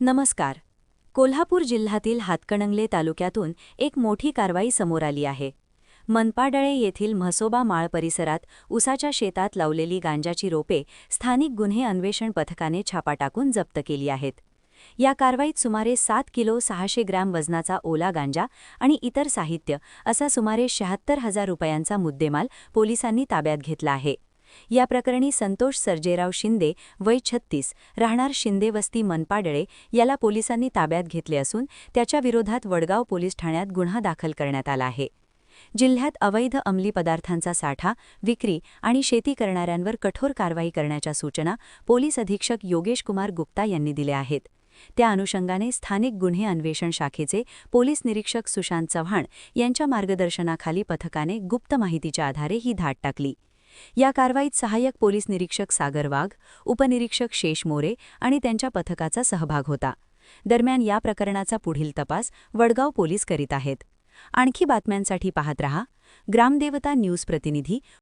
नमस्कार. कोल्हापूर जिल्ह्यातील हातकणंगले तालुक्यातून एक मोठी कारवाई समोर आली आहे. मनपाडळे येथील म्हसोबा माळ परिसरात उसाच्या शेतात लावलेली गांजाची रोपे स्थानिक गुन्हे अन्वेषण पथकाने छापा टाकून जप्त केली आहेत. या कारवाईत सुमारे 7 किलो 600 ग्रॅम वजनाचा ओला गांजा आणि इतर साहित्य असा सुमारे 76,000 रुपयांचा मुद्देमाल पोलिसांनी ताब्यात घेतला आहे. या प्रकरणी संतोष सर्जेराव शिंदे वय 36 राहणार शिंदे वस्ती मनपाडळे याला पोलिसांनी ताब्यात घेतले असून त्याच्या विरोधात वडगाव पोलीस ठाण्यात गुन्हा दाखल करण्यात आला आहे. जिल्ह्यात अवैध अंमली पदार्थांचा साठा, विक्री आणि शेती करणाऱ्यांवर कठोर कारवाई करण्याच्या सूचना पोलीस अधीक्षक योगेश कुमार गुप्ता यांनी दिल्या आहेत. त्या अनुषंगाने स्थानिक गुन्हे अन्वेषण शाखेचे पोलीस निरीक्षक सुशांत चव्हाण यांच्या मार्गदर्शनाखाली पथकाने गुप्त माहितीच्या आधारे ही धाड टाकली. या कारवाईत सहाय्यक पोलीस निरीक्षक सागर वाघ, उपनिरीक्षक शेष मोरे आणि त्यांच्या पथकाचा सहभाग होता. दरम्यान या प्रकरणाचा पुढील तपास वडगाव पोलीस करीत आहेत. आणखी बातम्यांसाठी पाहत रहा ग्रामदेवता न्यूज प्रतिनिधी